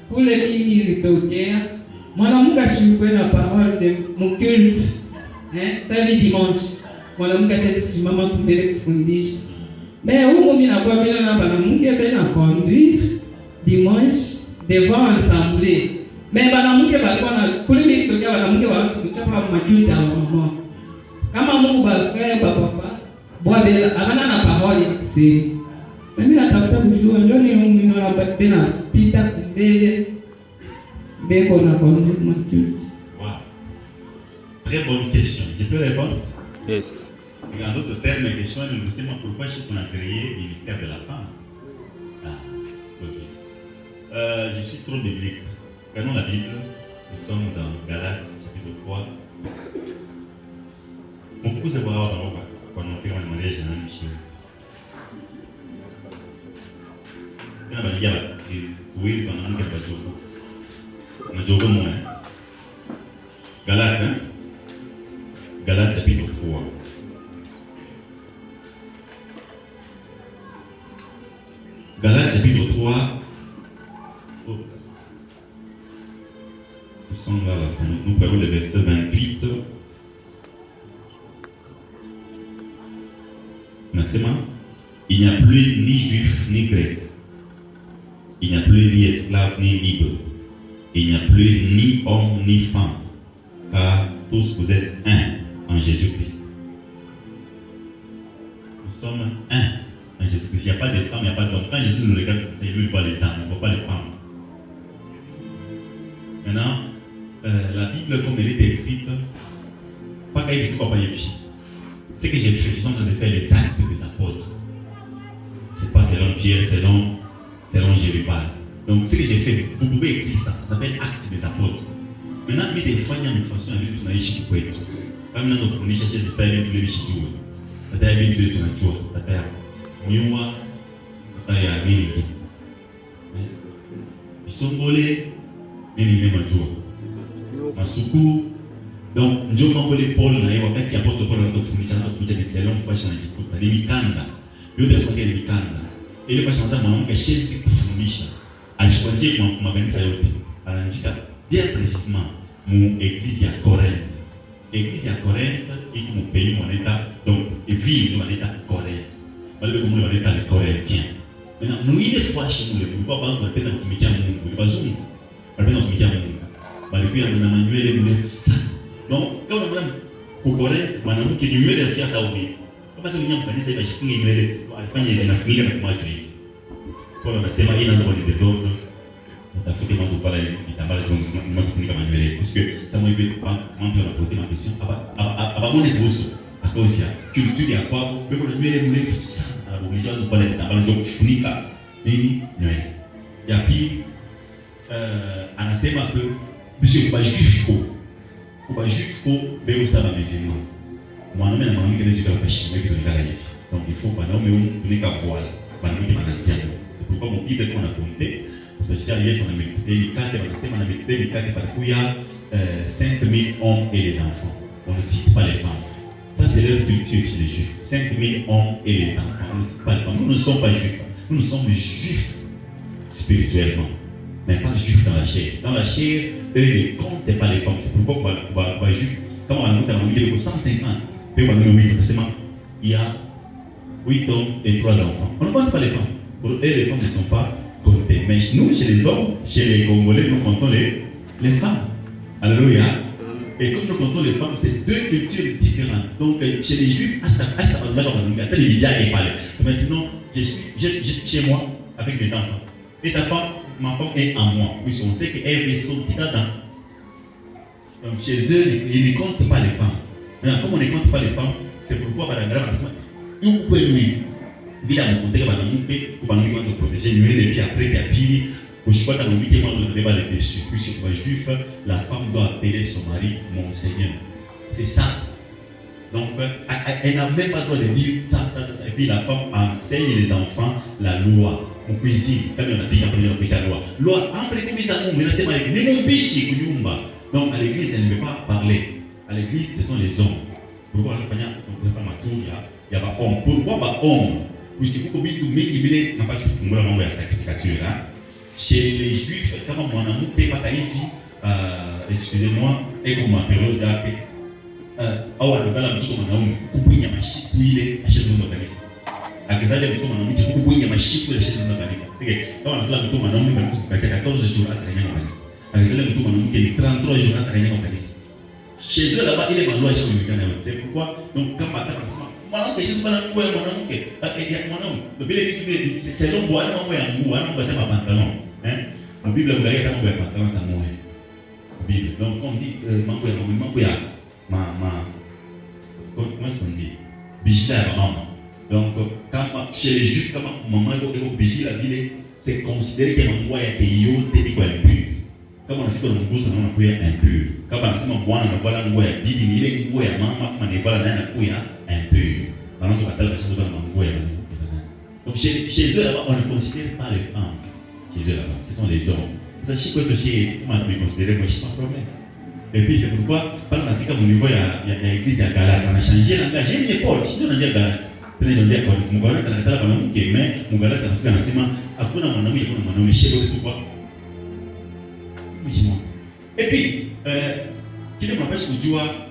kule nini ilitokea, mwanamke asikuwe na parole de muculte savi dimanche, mwanamke asisimama kumbele kufundisha. Mais huko mimi nakuwa bila na mwanamke bena conduire dimanche devant assemblée. Mais mwanamke balikuwa na kule ilitokea, mwanamke wanafundisha kwa majuta wa mama. Kama Mungu balifanya papa bwa bila akana na parole ya kusema. Mimi natafuta kujua ndio ni mimi naona tena pita kumbele beko na conduire majuta. Wow. Très bonne question. Tu peux répondre? Yes. En d'autres termes, la question est de savoir pourquoi on a créé le ministère de la femme. Je suis trop biblique. Prenons la Bible. Nous sommes dans Galates, chapitre 3. Mon cousin c'est voir quand on fait un mariage dans un chien. Il y a un gars qui est dans un gars on a joué mon Galates, Galates chapitre 3. Galates chapitre 3. Oh. Nous sommes là à la fin. Nous parlons le verset 28. Il n'y a plus ni juif ni grec. Il n'y a plus ni esclave ni libre. Il n'y a plus ni homme ni femme. Car tous vous êtes un en Jésus-Christ. Nous sommes un en Jésus-Christ. Il n'y a pas de femme, il n'y a pas d'homme. Quand Jésus nous regarde, c'est lui qui voit les âmes, il ne voit pas les femmes. Maintenant, la Bible comme elle est écrite, pas qu'elle est écrite par Yépi. Ce que j'ai fait, je suis en train de faire les actes des apôtres. Ce n'est pas selon Pierre, selon Jérubal. Donc ce que j'ai fait, vous pouvez écrire ça, ça s'appelle actes des apôtres. Maintenant, il y a des fois, il y a une façon de dire que tu as écrit. Quand nous avons fini chercher, c'est pas bien de l'écrire. Tu as bien de l'écrire. Tu as Miwa, Taya Nini. Ils sont volés, Nini Majou. Masuku. Donc, nous avons volé Paul, nous avons fait apôtre Paul, nous avons fait des salons, fois changer tout. Les Mikanda. Nous avons fait les Mikanda. Et le pas changer, moi, je suis chez Kufundisha. À choisir ma organisation. À l'indicat, bien précisément, mon église à Corinthe. L'église à Corinthe est mon pays, mon état. Donc, et ville, mon état Corinthe. Malgré que mon état les Corinthiens. Maintenant, nous, il est fois chez nous, nous ne pouvons pas faire notre métier à mon monde. Nous ne pouvons pas faire notre métier à mon monde. Malgré que nous avons manuel et nous avons ça. Donc, quand on a pour Corinthe, on a un qui est numéro qui a taoué. Parce que nous avons dit que je suis numéro, je suis numéro avec moi. Pour le reste, il y a des autres. On a fait des masses de parler, il y a des masses de manuel. Parce que ça m'a aidé quand on a posé ma question. Avant mon épouse, à cause de culture et à quoi, mais pour le numéro, tout ça, à l'obligation de parler, dans le job funika, et y a puis, on a fait un peu, monsieur, il n'y a pas juif. Il n'y a pas juif, mais il y a des musulmans. Moi, je suis les yeux qui sont là. Donc, il faut que nous ayons un voile. C'est pourquoi mon Bible qu'on a compté, parce que hier, on a multiplié les cartes, on a multiplié les cartes parce qu'il y a 5000 hommes et les enfants. On ne cite pas les femmes. Ça, c'est leur culture chez les juifs. 5000 hommes et les enfants. On ne cite pas les femmes. Nous ne sommes pas juifs. Nous sommes juifs spirituellement, mais pas juifs dans la chair. Dans la chair, eux ne comptent pas les femmes. C'est pourquoi les juifs, quand on a dit 150, il y a 8 hommes et 3 enfants. On ne compte pas les femmes. Pour eux, les femmes ne sont pas comptées. Mais nous, chez les hommes, chez les Congolais, nous comptons les femmes. Alléluia. Et comme nous comptons les femmes, c'est deux cultures différentes. Donc, chez les Juifs, mais sinon, je suis chez moi avec mes enfants. Et ta femme, ma femme est en moi. Puisqu'on sait qu'elle est son petit Adam. Donc, chez eux, ils ne comptent pas les femmes. Maintenant, comme on ne compte pas les femmes, c'est pourquoi, par exemple, nous pouvons vile amekonteka banamuke kubanamuke kwanza protéger nywele et puis après tapili kushikwa tamuke moi on débat les dessus puisque pour les juifs la femme doit appeler son mari mon Seigneur. C'est ça. Donc elle n'a même pas le droit de dire ça et puis la femme enseigne les enfants la loi. Mon cuisine comme on a dit après la loi après comme ça on me c'est avec mais mon bichi kunyumba. Donc à l'église elle ne peut pas parler. À l'église ce sont les hommes. Pourquoi on ne pas ma tour il y a pas homme. Pourquoi pas homme? Puisque beaucoup de gens qui veulent n'a pas se fondre dans la sacrificature là. chez les juifs kama mwanamke mpaka hivi excusez-moi eko ma periode yake au anazala mtoto mwanaume kubwinya mashiku ile ashazo ndo kanisa. Akizala mtoto mwanamke kubwinya mashiku ile ashazo ndo kanisa. Sige kama anazala mtoto mwanaume kanisa kukatia 14 jours atanyanga kanisa. Akizala mtoto mwanamke ni 33 jours atanyanga kanisa. Chez eux là-bas il est maloi chez les c'est pourquoi donc kama atakasema mwanamke Yesu bana nguo ya mwanamke ya mwanaume ndio vile vitu c'est selon bwana mambo ya nguo ana mbata pantalon la Bible unaleta mambo ya pantalon ta moyo Bible donc on dit mambo ya comment est-ce qu'on dit bijila ya mama donc kama chez les juifs kama maman iko bijila vile c'est considéré que mambo ya yote ni kwa impur kama unafika na nguzo naona kuya impur kama anasema bwana anavala nguo ya bibi ni ile nguo ya mama kama ni vala naye anakuya impur. Dans ce bataille, la chose de donc chez eux là-bas, on ne considère pas les femmes. Chez eux là-bas, ce sont les hommes. Sachez que chez comment on considère, moi, je pas de problème. Et puis c'est pourquoi, quand on a fait au niveau, il y a l'église à Galate, on a changé langage. J'ai mis Paul, sinon on a dit Galate. Puis on a dit Paul, mon Galate, on a dit Paul, mais mon Galate, on a fait un enseignement. Hakuna mwanaume, hakuna mwanaume, chez eux, tout quoi. Et puis, qui ne m'empêche de dire